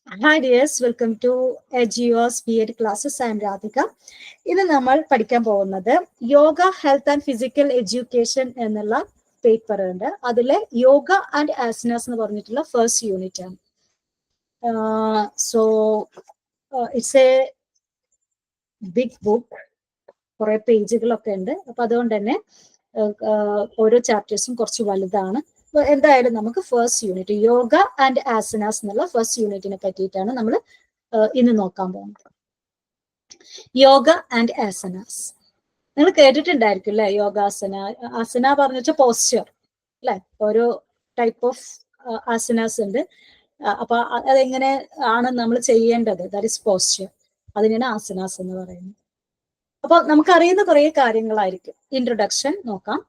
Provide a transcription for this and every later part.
Hi dears, welcome to Geos B.Ed classes. I am Radhika. ഇത് നമ്മൾ പഠിക്കാൻ പോകുന്നത് yoga health and physical education എന്നുള്ള പേപ്പർ ഉണ്ട്. അതിലെ യോഗ ആൻഡ് ആസനാസ് എന്ന് പറഞ്ഞിട്ടുള്ള ഫസ്റ്റ് യൂണിറ്റ് ആണ്. So it's a big book, കുറെ പേജുകളൊക്കെ ഉണ്ട്. അപ്പൊ അതുകൊണ്ട് തന്നെ ഓരോ ചാപ്റ്റേഴ്സും കുറച്ച് വലുതാണ്. എന്തായാലും നമുക്ക് first unit yoga and asanas എന്നുള്ള ഫസ്റ്റ് യൂണിറ്റിനെ പറ്റിയിട്ടാണ് നമ്മൾ ഇന്ന് നോക്കാൻ പോകുന്നത്. യോഗ ആൻഡ് ആസനാസ് നിങ്ങൾ കേട്ടിട്ടുണ്ടായിരിക്കും അല്ലെ? യോഗാസന, ആസന പറഞ്ഞ വെച്ചാൽ പോസ്ചർ അല്ലെ? ഓരോ ടൈപ്പ് ഓഫ് ആസനാസ് ഉണ്ട്. അപ്പൊ അതെങ്ങനെ ആണ് നമ്മൾ ചെയ്യേണ്ടത്, ദാറ്റ് ഇസ് പോസ്ചർ. അതിനാണ് ആസനാസ് എന്ന് പറയുന്നത്. അപ്പൊ നമുക്കറിയുന്ന കുറെ കാര്യങ്ങളായിരിക്കും. ഇൻട്രൊഡക്ഷൻ നോക്കാം.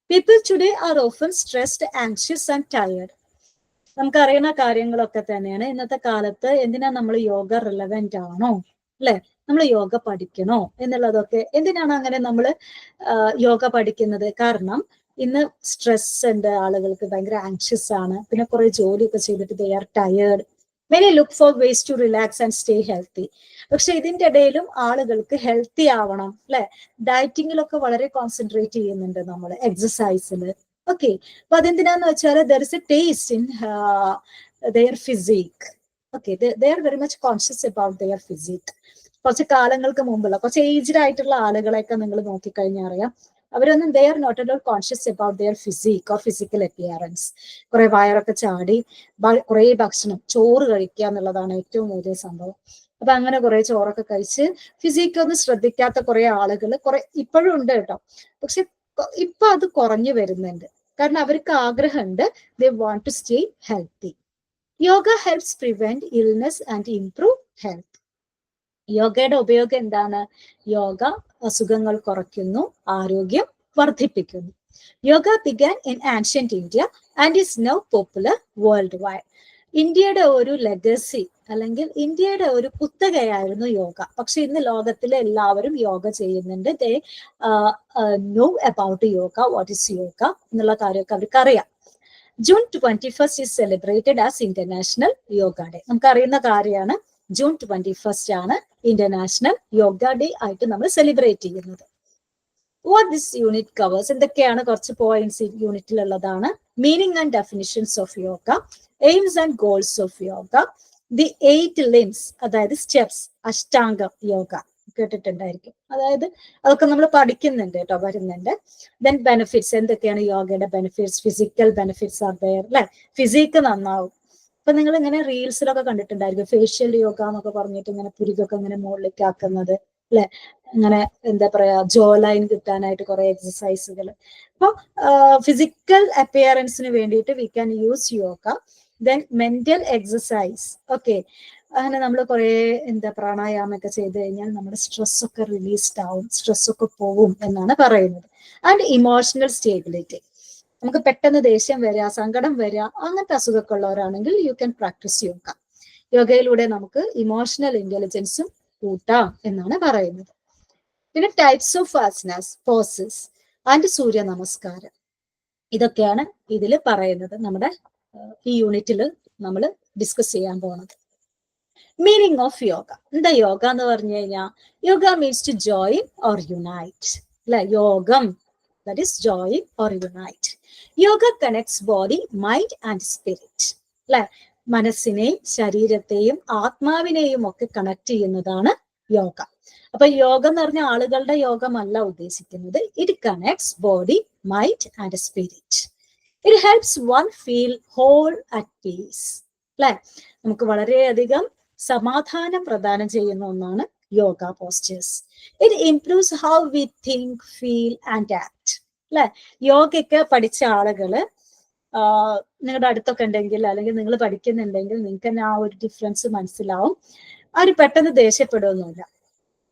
People today are often stressed, anxious and tired. നമുക്കറിയുന്ന കാര്യങ്ങളൊക്കെ തന്നെയാണ്. ഇന്നത്തെ കാലത്ത് എന്തിനാ നമ്മൾ യോഗ റിലവന്റ് ആണോ അല്ലെ? നമ്മൾ യോഗ പഠിക്കണോ എന്നുള്ളതൊക്കെ എന്തിനാണ് അങ്ങനെ നമ്മൾ യോഗ പഠിക്കുന്നത്? കാരണം ഇന്ന് സ്ട്രെസ് ഉണ്ട്, ആളുകൾക്ക് ഭയങ്കര ആങ്ഷ്യസ് ആണ്, പിന്നെ കുറെ ജോലിയൊക്കെ ചെയ്തിട്ട് they are tired. Many look for ways to relax and stay healthy. പക്ഷെ ഇതിന്റെ ഇടയിലും ആളുകൾക്ക് ഹെൽത്തി ആവണം അല്ലെ? ഡയറ്റിങ്ങിലൊക്കെ വളരെ കോൺസെൻട്രേറ്റ് ചെയ്യുന്നുണ്ട് നമ്മൾ, എക്സസൈസിൽ. ഓക്കെ, അപ്പൊ അതെന്തിനാന്ന് വെച്ചാൽ there is A taste in there physique. Okay, they are very much conscious about their physique. കുറച്ച് കാലങ്ങൾക്ക് മുമ്പുള്ള കുറച്ച് ഏജ്ഡ് ആയിട്ടുള്ള ആളുകളെയൊക്കെ നിങ്ങൾ നോക്കിക്കഴിഞ്ഞാൽ അറിയാം, അവരൊന്നും they are not at all conscious about their physique or physical appearance. കുറെ വയറൊക്കെ ചാടി കുറെ ഭക്ഷണം, ചോറ് കഴിക്കുക എന്നുള്ളതാണ് ഏറ്റവും വലിയ സംഭവം. അപ്പൊ അങ്ങനെ കുറെ ചോറൊക്കെ കഴിച്ച് ഫിസിക് ഒന്നും ശ്രദ്ധിക്കാത്ത കുറെ ആളുകൾ കുറെ ഇപ്പോഴും ഉണ്ട് കേട്ടോ. പക്ഷെ ഇപ്പൊ അത് കുറഞ്ഞു വരുന്നുണ്ട്. കാരണം അവർക്ക് ആഗ്രഹമുണ്ട്, they want to stay healthy. Yoga helps prevent illness and improve health. യോഗയുടെ ഉപയോഗം എന്താണ്? യോഗ അസുഖങ്ങൾ കുറയ്ക്കുന്നു, ആരോഗ്യം വർദ്ധിപ്പിക്കുന്നു. Yoga began in ancient India and is now popular worldwide. ഇന്ത്യയുടെ ഒരു ലെഗസി അല്ലെങ്കിൽ ഇന്ത്യയുടെ ഒരു കുത്തകയായിരുന്നു യോഗ. പക്ഷെ ഇന്ന് ലോകത്തിലെ എല്ലാവരും യോഗ ചെയ്യുന്നുണ്ട്. They know about yoga, what is yoga എന്നുള്ള കാര്യമൊക്കെ അവർക്ക് അറിയാം. June 21 is celebrated as International Yoga Day. നമുക്കറിയുന്ന കാര്യമാണ്, ജൂൺ 21 ആണ് ഇന്റർനാഷണൽ യോഗ ഡേ ആയിട്ട് നമ്മൾ സെലിബ്രേറ്റ് ചെയ്യുന്നത്. വാട്ട് ദിസ് യൂണിറ്റ് കവേഴ്സ്, എന്തൊക്കെയാണ് കുറച്ച് പോയിന്റ്സ് യൂണിറ്റിലുള്ളതാണ്. Meaning and definitions of yoga, aims and goals of yoga, the 8 limbs, അതായത് സ്റ്റെപ്സ്, അഷ്ടാംഗ യോഗ കേട്ടിട്ടുണ്ടായിരിക്കും. അതായത് അതൊക്കെ നമ്മൾ പഠിക്കുന്നുണ്ട് കേട്ടോ, വരുന്നുണ്ട്. ദെൻ ബെനിഫിറ്റ്സ്, എന്തൊക്കെയാണ് യോഗയുടെ benefits? Physical benefits are there അല്ലെ? ഫിസിക്ക് നന്നാവും. ഇപ്പൊ നിങ്ങൾ ഇങ്ങനെ റീൽസിലൊക്കെ കണ്ടിട്ടുണ്ടായിരിക്കും, ഫേഷ്യൽ യോഗ എന്നൊക്കെ പറഞ്ഞിട്ട് ഇങ്ങനെ പുരികൊക്കെ ഇങ്ങനെ മുകളിലേക്ക് ആക്കുന്നത് അല്ലെ? ഇങ്ങനെ എന്താ പറയാ, ജോ ലൈൻ കിട്ടാനായിട്ട് കുറെ എക്സസൈസുകൾ. അപ്പൊ ഫിസിക്കൽ അപ്പിയറൻസിന് വേണ്ടിയിട്ട് V can use yoga. Then mental exercise. Okay, അങ്ങനെ നമ്മൾ കുറെ പ്രാണായാമൊക്കെ ചെയ്ത് കഴിഞ്ഞാൽ നമ്മുടെ സ്ട്രെസ്സൊക്കെ റിലീസ്ഡ് ആവും, സ്ട്രെസ്സൊക്കെ പോവും എന്നാണ് പറയുന്നത്. ആൻഡ് ഇമോഷണൽ സ്റ്റേബിലിറ്റി, നമുക്ക് പെട്ടെന്ന് ദേഷ്യം വരിക, സങ്കടം വരിക, അങ്ങനത്തെ അസുഖമൊക്കെ ഉള്ളവരാണെങ്കിൽ യു ക്യാൻ പ്രാക്ടീസ് യോഗ. യോഗയിലൂടെ നമുക്ക് ഇമോഷണൽ ഇന്റലിജൻസും കൂട്ടാം എന്നാണ് പറയുന്നത്. പിന്നെ types of asanas, poses and Surya namaskaram, ഇതൊക്കെയാണ് ഇതിൽ പറയുന്നത്. നമ്മുടെ ഈ യൂണിറ്റിൽ നമ്മൾ ഡിസ്കസ് ചെയ്യാൻ പോകുന്നത്. Meaning of yoga. എന്താ യോഗ എന്ന് പറഞ്ഞു കഴിഞ്ഞാൽ, yoga means to join or unite അല്ലെ? യോഗം, that is join or unite. Yoga connects body, mind and spirit. അല്ലെ? മനസ്സിനെയും ശരീരത്തെയും ആത്മാവിനെയും ഒക്കെ കണക്ട് ചെയ്യുന്നതാണ് യോഗ. അപ്പൊ യോഗ എന്ന് പറഞ്ഞ ആളുകളുടെ യോഗമല്ല ഉദ്ദേശിക്കുന്നത്. It connects body, mind and spirit. It helps one feel whole at peace. അല്ലെ? നമുക്ക് വളരെയധികം സമാധാനം പ്രദാനം ചെയ്യുന്ന ഒന്നാണ് yoga postures. It improves how we think, feel and act. അല്ലെ? യോഗയൊക്കെ പഠിച്ച ആളുകള് നിങ്ങളുടെ അടുത്തൊക്കെ ഉണ്ടെങ്കിൽ, അല്ലെങ്കിൽ നിങ്ങൾ പഠിക്കുന്നുണ്ടെങ്കിൽ നിങ്ങൾക്ക് തന്നെ ആ ഒരു ഡിഫറൻസ് മനസ്സിലാവും. അവര് പെട്ടെന്ന് ദേഷ്യപ്പെടുകയൊന്നുമില്ല.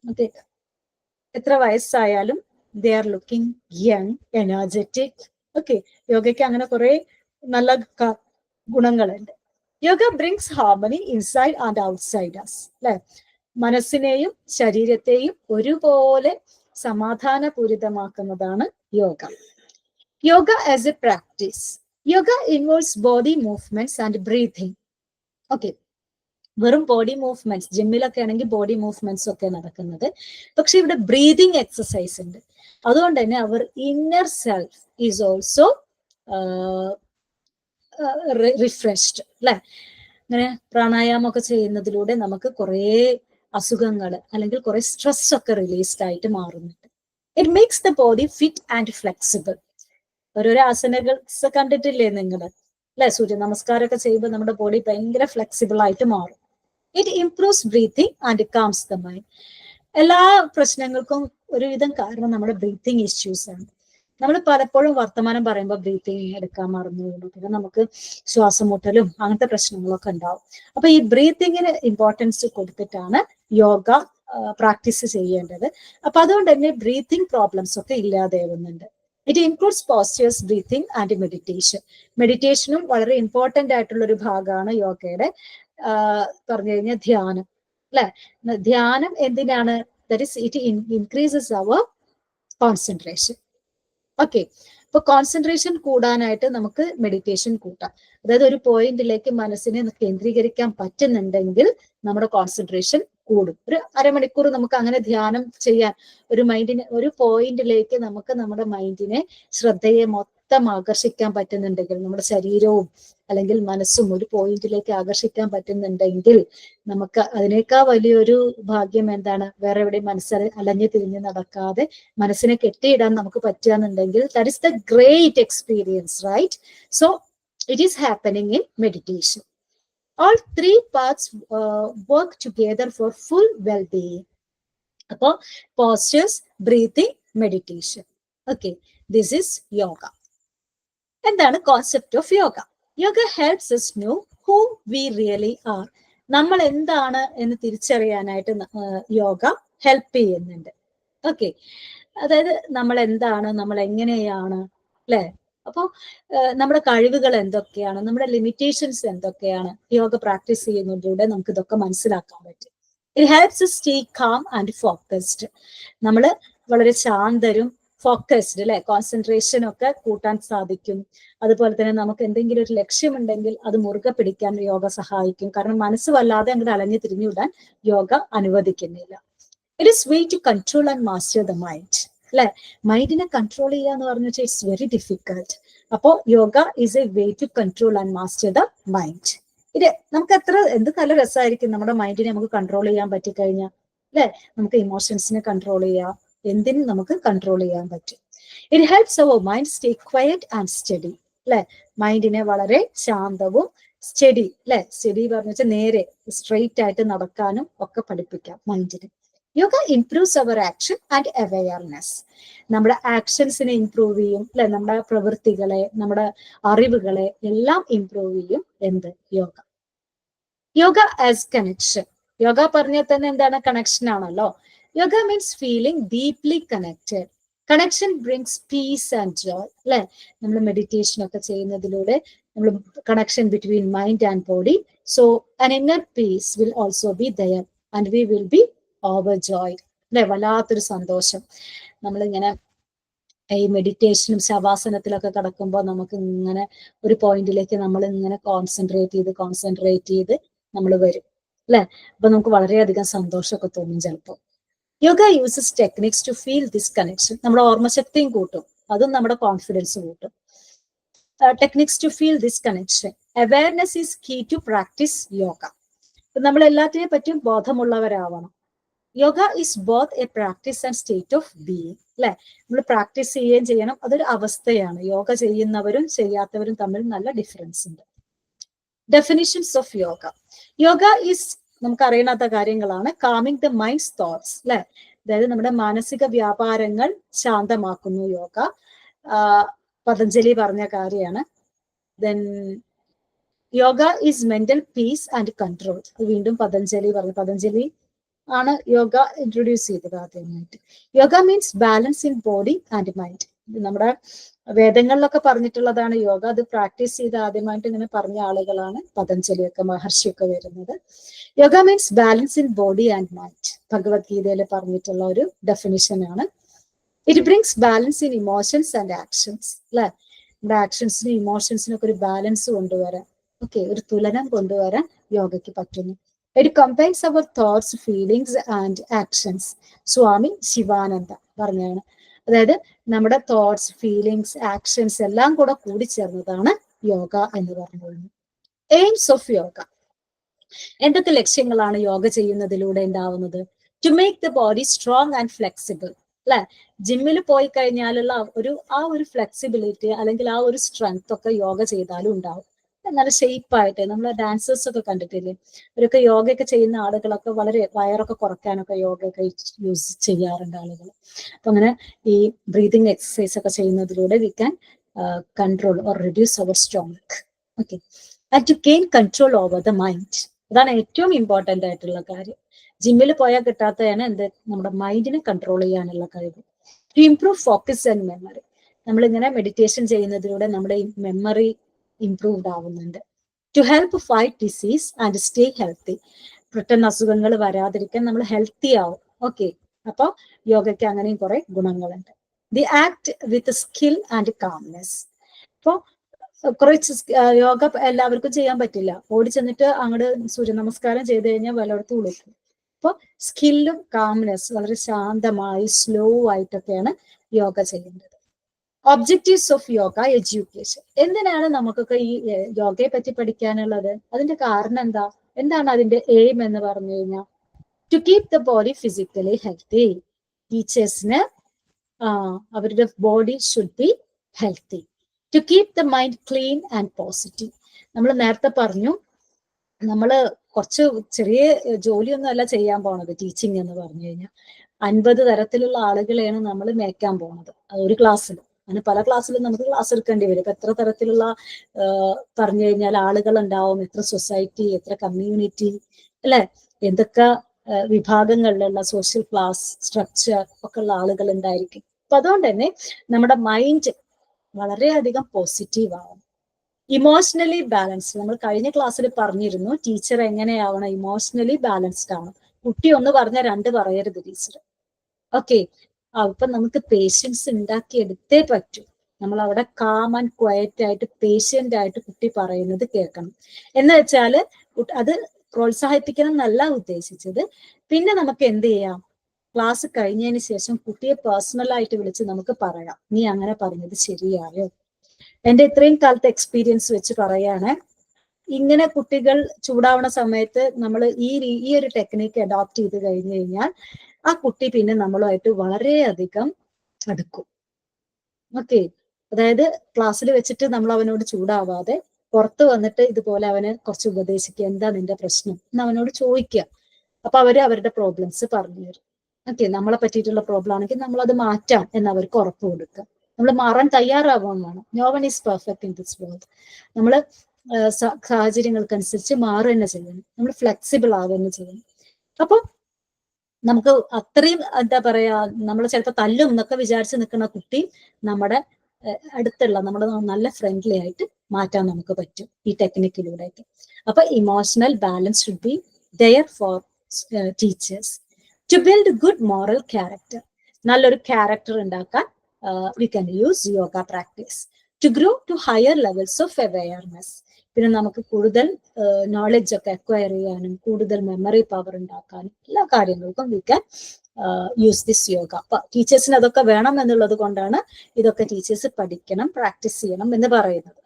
ഓക്കെ, എത്ര വയസ്സായാലും they are looking young, energetic. Okay, യോഗയ്ക്ക് അങ്ങനെ കുറെ നല്ല ഗുണങ്ങളുണ്ട്. Yoga brings harmony inside and outside us. അല്ലെ? മനസ്സിനെയും ശരീരത്തെയും ഒരുപോലെ സമാധാനപൂരിതമാക്കുന്നതാണ് yoga. Yoga as a practice. Yoga involves body movements and breathing. Okay, വെറും ബോഡി മൂവ്മെന്റ്സ്, ജിമ്മിലൊക്കെ ആണെങ്കിൽ ബോഡി മൂവ്മെന്റ്സ് ഒക്കെ നടക്കുന്നത്. പക്ഷെ ഇവിടെ ബ്രീതിങ് എക്സസൈസ് ഉണ്ട്. അതുകൊണ്ട് തന്നെ our inner self is also refreshed അല്ലെ. അങ്ങനെ പ്രാണായാമം ഒക്കെ ചെയ്യുന്നതിലൂടെ നമുക്ക് കുറേ അസുഖങ്ങൾ അല്ലെങ്കിൽ കുറെ സ്ട്രെസ് ഒക്കെ റിലീസ്ഡ് ആയിട്ട് മാറുന്നുണ്ട്. It makes the body fit and flexible. ഓരോരോ ആസനകൾ കണ്ടിട്ടില്ലേ നിങ്ങൾ അല്ലെ? സൂര്യ നമസ്കാരമൊക്കെ ചെയ്യുമ്പോൾ നമ്മുടെ ബോഡി ഭയങ്കര ഫ്ലെക്സിബിൾ ആയിട്ട് മാറും. It improves breathing and comes the mind. എല്ലാ പ്രശ്നങ്ങൾക്കും ഒരുവിധം കാരണം നമ്മുടെ ബ്രീത്തിങ് ഇഷ്യൂസ് ആണ്. നമ്മൾ പലപ്പോഴും വർത്തമാനം പറയുമ്പോൾ ബ്രീത്തിങ് എടുക്കാൻ മറന്നു പോകുന്നു. പിന്നെ നമുക്ക് ശ്വാസം മുട്ടലും അങ്ങനത്തെ പ്രശ്നങ്ങളൊക്കെ ഉണ്ടാവും. അപ്പൊ ഈ ബ്രീത്തിങ്ങിന് ഇമ്പോർട്ടൻസ് കൊടുത്തിട്ടാണ് യോഗ പ്രാക്ടീസ് ചെയ്യേണ്ടത്. അപ്പൊ അതുകൊണ്ട് തന്നെ ബ്രീത്തിങ് പ്രോബ്ലംസ് ഒക്കെ ഇല്ലാതാവുന്നുണ്ട്. It includes postures, breathing and meditation. മെഡിറ്റേഷനും വളരെ ഇമ്പോർട്ടന്റ് ആയിട്ടുള്ള ഒരു ഭാഗമാണ് യോഗയുടെ. പറഞ്ഞു കഴിഞ്ഞാൽ ധ്യാനം അല്ലെ. ധ്യാനം എന്തിനാണ്? That is it increases our concentration. Okay, അപ്പൊ കോൺസെൻട്രേഷൻ കൂടാനായിട്ട് നമുക്ക് മെഡിറ്റേഷൻ കൂട്ടാം. അതായത് ഒരു പോയിന്റിലേക്ക് മനസ്സിനെ കേന്ദ്രീകരിക്കാൻ പറ്റുന്നുണ്ടെങ്കിൽ നമ്മുടെ കോൺസെൻട്രേഷൻ കൂടും. ഒരു അരമണിക്കൂർ നമുക്ക് അങ്ങനെ ധ്യാനം ചെയ്യാൻ, ഒരു മൈൻഡിനെ ഒരു പോയിന്റിലേക്ക് നമുക്ക് നമ്മുടെ മൈൻഡിനെ, ശ്രദ്ധയെ മൊത്തം ആകർഷിക്കാൻ പറ്റുന്നുണ്ടെങ്കിൽ, നമ്മുടെ ശരീരവും അല്ലെങ്കിൽ മനസ്സും ഒരു പോയിന്റിലേക്ക് ആകർഷിക്കാൻ പറ്റുന്നുണ്ടെങ്കിൽ, നമുക്ക് അതിനേക്കാൾ വലിയൊരു ഭാഗ്യം എന്താണ്? വേറെ എവിടെയും മനസ്സ് അലഞ്ഞു തിരിഞ്ഞ് നടക്കാതെ മനസ്സിനെ കെട്ടിയിടാൻ നമുക്ക് പറ്റുകയെന്നുണ്ടെങ്കിൽ that is the great experience, right? So it is happening in meditation. All three parts work together for full well-being. Appo postures, breathing, meditation. Okay, this is yoga. എന്താണ് concept of yoga? Yoga helps us know who we really are. നമ്മൾ എന്താണ് എന്ന് തിരിച്ചറിയാനായിട്ട് yoga help ചെയ്യുന്നുണ്ട്. Okay, അതായത് നമ്മൾ എന്താണ്, നമ്മൾ എങ്ങനെയാണ് അല്ലെ. അപ്പോൾ നമ്മുടെ കഴിവുകൾ എന്തൊക്കെയാണ്, നമ്മുടെ ലിമിറ്റേഷൻസ് എന്തൊക്കെയാണ്, യോഗ പ്രാക്ടീസ് ചെയ്യുന്നതിലൂടെ നമുക്ക് ഇതൊക്കെ മനസ്സിലാക്കാൻ പറ്റും. It helps us stay calm and focused. നമ്മൾ വളരെ ശാന്തരും ഫോക്കസ്ഡ് അല്ലെ, കോൺസെൻട്രേഷൻ ഒക്കെ കൂട്ടാൻ സാധിക്കും. അതുപോലെ തന്നെ നമുക്ക് എന്തെങ്കിലും ഒരു ലക്ഷ്യമുണ്ടെങ്കിൽ അത് മുറുകെ പിടിക്കാൻ യോഗ സഹായിക്കും. കാരണം മനസ്സ് വല്ലാതെ അങ്ങോട്ട് അലഞ്ഞു തിരിഞ്ഞുവിടാൻ യോഗ അനുവദിക്കുന്നില്ല. It is way to control and master the mind അല്ലെ. മൈൻഡിനെ കൺട്രോൾ ചെയ്യുക എന്ന് പറഞ്ഞു വെച്ചാൽ ഇറ്റ്സ് വെരി ഡിഫിക്കൾട്ട്. അപ്പോൾ yoga is a way to control and master the mind. ഇത് നമുക്ക് എന്ത് നല്ല രസമായിരിക്കും നമ്മുടെ മൈൻഡിനെ നമുക്ക് കൺട്രോൾ ചെയ്യാൻ പറ്റിക്കഴിഞ്ഞാൽ അല്ലെ. നമുക്ക് ഇമോഷൻസിനെ കൺട്രോൾ ചെയ്യാം, എന്തിനും നമുക്ക് കൺട്രോൾ ചെയ്യാൻ പറ്റും. It helps our mind stay quiet and study അല്ലെ. മൈൻഡിനെ വളരെ ശാന്തവും സ്റ്റഡി അല്ലെ. സ്റ്റഡി പറഞ്ഞു വെച്ചാൽ നേരെ സ്ട്രെയിറ്റ് ആയിട്ട് നടക്കാനും ഒക്കെ പഠിപ്പിക്കാം മൈൻഡിന്. Yoga improves our action and awareness. നമ്മുടെ ആക്ഷൻസിനെ ഇംപ്രൂവ് ചെയ്യും അല്ലെ. നമ്മുടെ പ്രവൃത്തികളെ, നമ്മുടെ അറിവുകളെ എല്ലാം ഇംപ്രൂവ് ചെയ്യും എന്ത്? യോഗ. Yoga as connection. യോഗ പറഞ്ഞാൽ തന്നെ എന്താണ്? കണക്ഷൻ ആണല്ലോ. Yoga means feeling deeply connected. Connection brings peace and joy അല്ലെ. നമ്മൾ മെഡിറ്റേഷൻ ഒക്കെ ചെയ്യുന്നതിലൂടെ നമ്മൾ connection between mind and body. So an inner peace will also be there and we will be overjoyed അല്ലെ. വല്ലാത്തൊരു സന്തോഷം. നമ്മളിങ്ങനെ ഈ മെഡിറ്റേഷനും ശവാസനത്തിലൊക്കെ കിടക്കുമ്പോൾ നമുക്ക് ഇങ്ങനെ ഒരു പോയിന്റിലേക്ക് നമ്മൾ ഇങ്ങനെ കോൺസെൻട്രേറ്റ് ചെയ്ത് നമ്മൾ വരും അല്ലെ. അപ്പൊ നമുക്ക് വളരെയധികം സന്തോഷമൊക്കെ തോന്നും ചിലപ്പോൾ. Yoga uses techniques to feel this connection. നമ്മുടെ ഓർമ്മശക്തിയും കൂട്ടും, അതും നമ്മുടെ കോൺഫിഡൻസ് കൂട്ടും. Techniques to feel this connection. Awareness is key to practice yoga. നമ്മൾ എല്ലാത്തിനെ പറ്റിയും ബോധമുള്ളവരാവണം. Yoga is both a practice and state of being അല്ലെ. നമ്മൾ പ്രാക്ടീസ് ചെയ്യുകയും ചെയ്യണം, അതൊരു അവസ്ഥയാണ്. യോഗ ചെയ്യുന്നവരും ചെയ്യാത്തവരും തമ്മിൽ നല്ല ഡിഫറൻസ് ഉണ്ട്. Definitions of yoga. Yoga is നമുക്ക് അറിയാത്ത കാര്യങ്ങളാണ്. കാമിങ് ദ മൈൻഡ്സ് തോട്ട്സ് അല്ലെ. അതായത് നമ്മുടെ മാനസിക വ്യാപാരങ്ങൾ ശാന്തമാക്കുന്നു യോഗ. പതഞ്ജലി പറഞ്ഞ കാര്യമാണ്. Then yoga is mental piece and control. വീണ്ടും പതഞ്ജലി ആണ് യോഗ ഇൻട്രൊഡ്യൂസ് ചെയ്തത് ആദ്യമായിട്ട്. Yoga means balance in body and mind. നമ്മുടെ വേദങ്ങളിലൊക്കെ പറഞ്ഞിട്ടുള്ളതാണ് യോഗ. അത് പ്രാക്ടീസ് ചെയ്ത് ആദ്യമായിട്ട് ഇങ്ങനെ പറഞ്ഞ ആളുകളാണ് പതഞ്ജലിയൊക്കെ, മഹർഷിയൊക്കെ വരുന്നത്. Yoga means balance in body and mind. ഭഗവത്ഗീതയിൽ പറഞ്ഞിട്ടുള്ള ഒരു ഡെഫിനിഷൻ ആണ്. It brings balance in emotions and actions അല്ലെ. നമ്മുടെ ആക്ഷൻസിനും ഇമോഷൻസിനും ഒക്കെ ഒരു ബാലൻസ് കൊണ്ടുവരാൻ, ഓക്കെ, ഒരു തുലനം കൊണ്ടുവരാൻ യോഗയ്ക്ക് പറ്റുന്നു. It combines our thoughts, feelings and actions. സ്വാമി ശിവാനന്ദ പറഞ്ഞാണ്. അതായത് നമ്മുടെ തോട്ട്സ്, ഫീലിങ്സ്, ആക്ഷൻസ് എല്ലാം കൂടെ കൂടിച്ചേർന്നതാണ് യോഗ എന്ന് പറഞ്ഞു. Aims of yoga. എന്തൊക്കെ ലക്ഷ്യങ്ങളാണ് യോഗ ചെയ്യുന്നതിലൂടെ ഉണ്ടാവുന്നത്? To make the body strong and flexible. അല്ലെ, ജിമ്മിൽ പോയി കഴിഞ്ഞാലുള്ള ആ ഒരു ഫ്ലെക്സിബിലിറ്റി അല്ലെങ്കിൽ ആ ഒരു സ്ട്രെങ്ത് ഒക്കെ യോഗ ചെയ്താലും ഉണ്ടാവും. നല്ല ഷേപ്പായിട്ട് നമ്മൾ ഡാൻസേഴ്സ് ഒക്കെ കണ്ടിട്ടില്ലേ, അവരൊക്കെ യോഗയൊക്കെ ചെയ്യുന്ന ആളുകളൊക്കെ വളരെ വയറൊക്കെ കുറയ്ക്കാനൊക്കെ യോഗയൊക്കെ യൂസ് ചെയ്യാറുണ്ട് ആളുകൾ. അപ്പൊ അങ്ങനെ ഈ ബ്രീതിങ് എക്സസൈസ് ഒക്കെ ചെയ്യുന്നതിലൂടെ we can control or reduce our stomach. Okay, and to gain control over the mind. അതാണ് ഏറ്റവും ഇമ്പോർട്ടന്റ് ആയിട്ടുള്ള കാര്യം. ജിമ്മിൽ പോയാൽ കിട്ടാത്തതാണ് എന്ത്, നമ്മുടെ മൈൻഡിനെ കൺട്രോൾ ചെയ്യാനുള്ള കഴിവ്. To improve focus and memory. നമ്മളിങ്ങനെ മെഡിറ്റേഷൻ ചെയ്യുന്നതിലൂടെ നമ്മുടെ മെമ്മറി ഇംപ്രൂവ്ഡ് ആവുന്നുണ്ട്. To help fight disease and stay healthy. പെട്ടെന്ന് അസുഖങ്ങൾ വരാതിരിക്കാൻ നമ്മൾ ഹെൽത്തി ആവും. ഓക്കെ, അപ്പൊ യോഗയ്ക്ക് അങ്ങനെയും കുറെ ഗുണങ്ങളുണ്ട്. The act with skill and calmness. ഇപ്പൊ കുറച്ച് യോഗ എല്ലാവർക്കും ചെയ്യാൻ പറ്റില്ല. ഓടി ചെന്നിട്ട് അങ്ങോട്ട് സൂര്യ നമസ്കാരം ചെയ്ത് കഴിഞ്ഞാൽ വല്ലയിടത്തും വിളിക്കും. അപ്പൊ സ്കില്ലും കാംനെസ്, വളരെ ശാന്തമായി സ്ലോ ആയിട്ടൊക്കെയാണ് യോഗ ചെയ്യേണ്ടത്. Objectives of yoga education. എന്തിനാണ് നമുക്കൊക്കെ ഈ യോഗയെ പറ്റി പഠിക്കാനുള്ളത്? അതിന്റെ കാരണം എന്താണ് അതിന്റെ എയിം എന്ന് പറഞ്ഞു കഴിഞ്ഞാൽ, to keep the body physically healthy. ടീച്ചേഴ്സിന് അവരുടെ body should be healthy. To keep the mind clean and positive. നമ്മൾ നേരത്തെ പറഞ്ഞു, നമ്മള് കുറച്ച് ചെറിയ ജോലിയൊന്നും അല്ല ചെയ്യാൻ പോണത് ടീച്ചിങ് എന്ന് പറഞ്ഞു കഴിഞ്ഞാൽ. 50 തരത്തിലുള്ള ആളുകളെയാണ് നമ്മൾ മേക്കാൻ പോണത് ഒരു ക്ലാസ്സിൽ. അങ്ങനെ പല ക്ലാസ്സിലും നമുക്ക് ക്ലാസ് എടുക്കേണ്ടി വരും. ഇപ്പൊ എത്ര തരത്തിലുള്ള പറഞ്ഞു കഴിഞ്ഞാൽ ആളുകൾ ഉണ്ടാവും, എത്ര സൊസൈറ്റി, എത്ര കമ്മ്യൂണിറ്റി, അല്ലെ, എന്തൊക്കെ വിഭാഗങ്ങളിലുള്ള സോഷ്യൽ ക്ലാസ് സ്ട്രക്ചർ ഒക്കെ ഉള്ള ആളുകൾ ഉണ്ടായിരിക്കും. അപ്പൊ അതുകൊണ്ട് തന്നെ നമ്മുടെ മൈൻഡ് വളരെയധികം പോസിറ്റീവ് ആവും. Emotionally balanced. നമ്മൾ കഴിഞ്ഞ ക്ലാസ്സിൽ പറഞ്ഞിരുന്നു ടീച്ചർ എങ്ങനെയാവണം, ഇമോഷണലി ബാലൻസ്ഡ് ആണ്. കുട്ടി ഒന്ന് പറഞ്ഞാൽ 2 പറയരുത് ടീച്ചർ. ഓക്കെ, അപ്പൊ നമുക്ക് പേഷ്യൻസ് ഉണ്ടാക്കി എടുത്തേ പറ്റൂ. നമ്മൾ അവിടെ കാം ആൻഡ് ക്വയറ്റ് ആയിട്ട് പേഷ്യന്റ് ആയിട്ട് കുട്ടി പറയുന്നത് കേൾക്കണം. എന്ന് വെച്ചാല് അത് പ്രോത്സാഹിപ്പിക്കണം എന്നല്ല ഉദ്ദേശിച്ചത്. പിന്നെ നമുക്ക് എന്ത് ചെയ്യാം, ക്ലാസ് കഴിഞ്ഞതിന് ശേഷം കുട്ടിയെ പേഴ്സണലായിട്ട് വിളിച്ച് നമുക്ക് പറയാം, നീ അങ്ങനെ പറഞ്ഞത് ശരിയായോ. എന്റെ ഇത്രയും കാലത്തെ എക്സ്പീരിയൻസ് വെച്ച് പറയാണ്, ഇങ്ങനെ കുട്ടികൾ ചൂടാവുന്ന സമയത്ത് നമ്മൾ ഈ ഒരു ടെക്നിക്ക് അഡോപ്റ്റ് ചെയ്ത് കഴിഞ്ഞു കഴിഞ്ഞാൽ ആ കുട്ടി പിന്നെ നമ്മളുമായിട്ട് വളരെയധികം അടുക്കും. ഓക്കെ, അതായത് ക്ലാസ്സിൽ വെച്ചിട്ട് നമ്മൾ അവനോട് ചൂടാവാതെ പുറത്ത് വന്നിട്ട് ഇതുപോലെ അവന് കുറച്ച് ഉപദേശിക്കുക, എന്താ നിന്റെ പ്രശ്നം എന്ന് അവനോട് ചോദിക്കുക. അപ്പൊ അവരുടെ പ്രോബ്ലംസ് പറഞ്ഞു തരും. ഓക്കെ, നമ്മളെ പറ്റിയിട്ടുള്ള പ്രോബ്ലം ആണെങ്കിൽ നമ്മൾ അത് മാറ്റാം എന്ന് അവർക്ക് ഉറപ്പ് കൊടുക്കുക. നമ്മൾ മാറാൻ തയ്യാറാവാൻ വേണം. No one is perfect in this world. നമ്മൾ സാഹചര്യങ്ങൾക്കനുസരിച്ച് മാറുക തന്നെ ചെയ്യണം. നമ്മൾ ഫ്ലെക്സിബിൾ ആവുക തന്നെ ചെയ്യണം. അപ്പൊ നമുക്ക് അത്രയും എന്താ പറയാ, നമ്മൾ ചിലപ്പോൾ തല്ലും എന്നൊക്കെ വിചാരിച്ച് നിൽക്കുന്ന കുട്ടി നമ്മുടെ അടുത്തുള്ള നമ്മുടെ നല്ല ഫ്രണ്ട്ലി ആയിട്ട് മാറ്റാൻ നമുക്ക് പറ്റും ഈ ടെക്നിക്കിലൂടെയൊക്കെ. അപ്പൊ emotional balance should be there for teachers. To build good moral character. നല്ലൊരു ക്യാരക്ടർ ഉണ്ടാക്കാൻ we can use yoga practice. To grow to higher levels of awareness. പിന്നെ നമുക്ക് കൂടുതൽ നോളജ് ഒക്കെ അക്വയർ ചെയ്യാനും കൂടുതൽ മെമ്മറി പവർ ഉണ്ടാക്കാനും എല്ലാ കാര്യങ്ങൾക്കും V can use this yoga. അപ്പൊ ടീച്ചേഴ്സിന് അതൊക്കെ വേണം എന്നുള്ളത് കൊണ്ടാണ് ഇതൊക്കെ ടീച്ചേഴ്സ് പഠിക്കണം, പ്രാക്ടീസ് ചെയ്യണം എന്ന് പറയുന്നത്.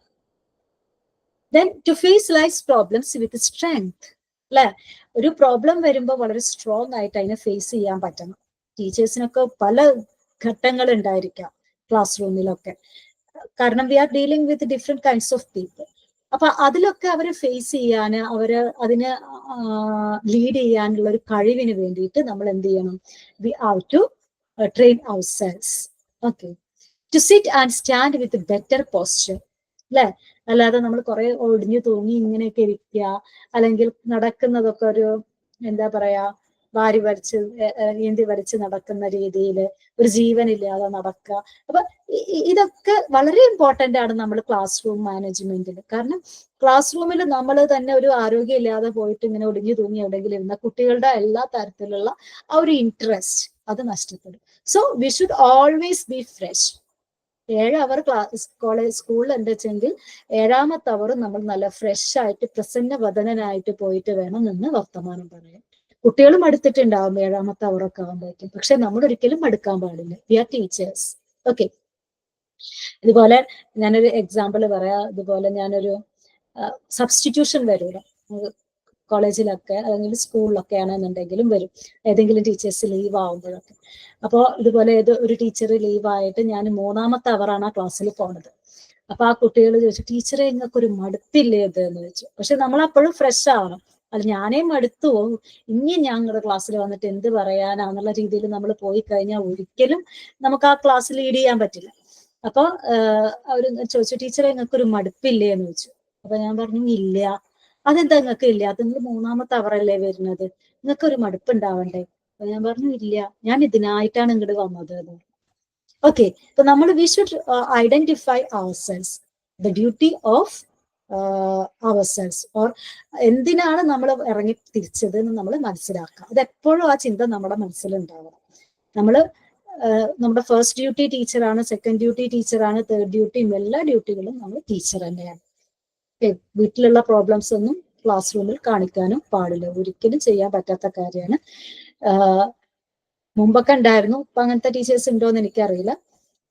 Then to face life problems with strength. അല്ലെ, ഒരു പ്രോബ്ലം വരുമ്പോൾ വളരെ സ്ട്രോങ് ആയിട്ട് അതിനെ ഫേസ് ചെയ്യാൻ പറ്റണം. ടീച്ചേഴ്സിനൊക്കെ പല ഘട്ടങ്ങൾ ഉണ്ടായിരിക്കാം ക്ലാസ് റൂമിലൊക്കെ. കാരണം we are dealing with different kinds of people. അപ്പൊ അതിലൊക്കെ അവരെ ഫേസ് ചെയ്യാന്, അതിനെ ലീഡ് ചെയ്യാനുള്ള ഒരു കഴിവിന് വേണ്ടിയിട്ട് നമ്മൾ എന്ത് ചെയ്യണം, we have to train ourselves. Okay, to sit and stand with better posture. അല്ലെ, അല്ലാതെ നമ്മൾ കുറെ ഒടിഞ്ഞു തൂങ്ങി ഇങ്ങനെയൊക്കെ ഇരിക്കുക, അല്ലെങ്കിൽ നടക്കുന്നതൊക്കെ ഒരു എന്താ പറയാ വാരി വരച്ച് ഏന്തി വരച്ച് നടക്കുന്ന രീതിയിൽ ഒരു ജീവനില്ലാതെ നടക്കുക. അപ്പൊ ഇതൊക്കെ വളരെ ഇമ്പോർട്ടന്റ് ആണ് നമ്മൾ ക്ലാസ് റൂം മാനേജ്മെന്റിൽ. കാരണം ക്ലാസ് റൂമിൽ നമ്മൾ തന്നെ ഒരു ആരോഗ്യം ഇല്ലാതെ പോയിട്ട് ഇങ്ങനെ ഒടിഞ്ഞു തൂങ്ങി എവിടെയെങ്കിലും ഇരുന്ന കുട്ടികളുടെ എല്ലാ തരത്തിലുള്ള ആ ഒരു ഇൻട്രസ്റ്റ് അത് നഷ്ടപ്പെടും. So we should always be fresh. 7 അവർ സ്കൂളിൽ എന്താ വെച്ചെങ്കിൽ 7ാമത്തെ അവർ നമ്മൾ നല്ല ഫ്രഷ് ആയിട്ട് പ്രസന്നവദനായിട്ട് പോയിട്ട് വേണം നിന്ന് വർത്തമാനം പറയാൻ. കുട്ടികളും മടുത്തിട്ടുണ്ടാവും 7ാമത്തെ അവറൊക്കെ ആകുമ്പോഴേക്കും. പക്ഷെ നമ്മൾ ഒരിക്കലും മടുക്കാൻ പാടില്ല. We are teachers. ഓക്കെ. ഇതുപോലെ ഞാനൊരു എക്സാമ്പിൾ പറയാം. ഇതുപോലെ ഞാനൊരു സബ്സ്റ്റിറ്റ്യൂഷൻ വരൂല കോളേജിലൊക്കെ അല്ലെങ്കിൽ സ്കൂളിലൊക്കെ ആണെന്നുണ്ടെങ്കിലും വരും, ഏതെങ്കിലും ടീച്ചേഴ്സ് ലീവ് ആവുമ്പോഴൊക്കെ. അപ്പോൾ ഇതുപോലെ ഒരു ടീച്ചർ ലീവായിട്ട് ഞാൻ 3ാമത്തെ അവറാണ് ആ ക്ലാസ്സിൽ പോണത്. അപ്പൊ ആ കുട്ടികൾ ചോദിച്ചു, ടീച്ചറെ നിങ്ങൾക്ക് ഒരു മടുപ്പില്ലേ ഇത് എന്ന് ചോദിച്ചു. പക്ഷെ നമ്മൾ അപ്പോഴും ഫ്രഷ് ആവണം. അത് ഞാനേ മടുത്തു പോകും, ഇനി ഞങ്ങളുടെ ക്ലാസ്സിൽ വന്നിട്ട് എന്ത് പറയാനാന്നുള്ള രീതിയിൽ നമ്മൾ പോയി കഴിഞ്ഞാൽ ഒരിക്കലും നമുക്ക് ആ ക്ലാസ് ലീഡ് ചെയ്യാൻ പറ്റില്ല. അപ്പൊ അവര് ചോദിച്ചു, ടീച്ചറെ നിങ്ങൾക്ക് ഒരു മടുപ്പില്ലേ എന്ന് ചോദിച്ചു. അപ്പൊ ഞാൻ പറഞ്ഞു ഇല്ല. അതെന്താ നിങ്ങൾക്ക് ഇല്ല? അത് നിങ്ങൾ 3ാമത്തെ അവറല്ലേ വരുന്നത്, നിങ്ങൾക്ക് ഒരു മടുപ്പ് ഉണ്ടാവണ്ടേ? അപ്പൊ ഞാൻ പറഞ്ഞു ഇല്ല, ഞാൻ ഇതിനായിട്ടാണ് ഇങ്ങോട്ട് വന്നത് എന്ന്. ഓക്കെ. അപ്പൊ നമ്മൾ we should identify ourselves, the duty of ourselves, or എന്തിനാണ് നമ്മൾ ഇറങ്ങി തിരിച്ചത് എന്ന് നമ്മൾ മനസ്സിലാക്കുക. അത് എപ്പോഴും ആ ചിന്ത നമ്മുടെ മനസ്സിലുണ്ടാവണം. നമ്മൾ നമ്മുടെ ഫസ്റ്റ് ഡ്യൂട്ടി ടീച്ചറാണ്, സെക്കൻഡ് ഡ്യൂട്ടി ടീച്ചറാണ്, തേർഡ് ഡ്യൂട്ടിയും എല്ലാ ഡ്യൂട്ടികളും നമ്മൾ ടീച്ചർ തന്നെയാണ്. വീട്ടിലുള്ള പ്രോബ്ലംസ് ഒന്നും ക്ലാസ് റൂമിൽ കാണിക്കാനും പാടില്ല, ഒരിക്കലും ചെയ്യാൻ പറ്റാത്ത കാര്യമാണ്. മുമ്പൊക്കെ ഉണ്ടായിരുന്നു, ഇപ്പൊ അങ്ങനത്തെ ടീച്ചേഴ്സ് ഉണ്ടോന്ന് എനിക്കറിയില്ല.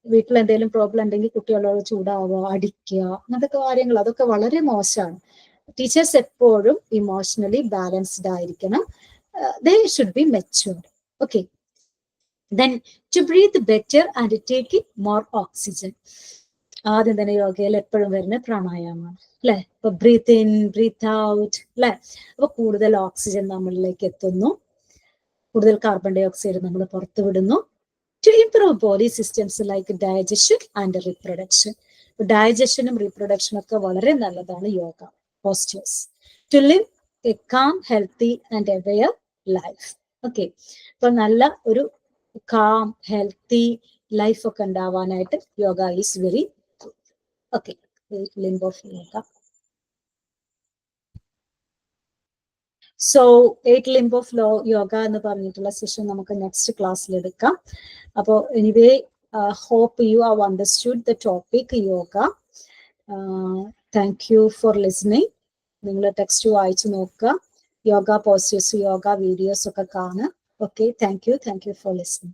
വീട്ടിൽ എന്തെങ്കിലും പ്രോബ്ലം ഉണ്ടെങ്കിൽ കുട്ടികളോട് ചൂടാവുക, അടിക്കുക, അങ്ങനത്തെ കാര്യങ്ങൾ, അതൊക്കെ വളരെ മോശമാണ്. ടീച്ചേഴ്സ് എപ്പോഴും ഇമോഷണലി ബാലൻസ്ഡ് ആയിരിക്കണം. They should be matured. Okay. Then to breathe better and take in more oxygen. ആദ്യം തന്നെ യോഗയിൽ എപ്പോഴും വരുന്ന പ്രാണായാമമാണ് അല്ലെ. ഇപ്പൊ ബ്രീത്ത് ഇൻ, ബ്രീത്ത് ഔട്ട് അല്ലെ. അപ്പൊ കൂടുതൽ ഓക്സിജൻ നമ്മളിലേക്ക് എത്തുന്നു, കൂടുതൽ കാർബൺ ഡൈ ഓക്സൈഡ് നമ്മൾ പുറത്തു വിടുന്നു. To improve body systems like digestion and reproduction. ഡയജഷനും റീപ്രൊഡക്ഷനും ഒക്കെ വളരെ നല്ലതാണ് yoga postures. To live a calm, healthy and aware life. Okay. അപ്പൊ നല്ല ഒരു കാം, ഹെൽത്തി ലൈഫ് ഒക്കെ ഉണ്ടാവാനായിട്ട് yoga is very good. Okay. Limb of yoga. So 8 limb of yoga എന്ന് പറഞ്ഞിട്ടുള്ള സെഷൻ നമുക്ക് നെക്സ്റ്റ് ക്ലാസ്സിൽ എടുക്കാം. അപ്പോൾ anyway hope you have understood the topic yoga. Thank you for listening. നിങ്ങൾ ടെക്സ്റ്റ് വായിച്ചു നോക്കുക, യോഗ പോസ്റ്റേഴ്സ്, യോഗ വീഡിയോസ് ഒക്കെ കാണുക. Okay. Thank you for listening.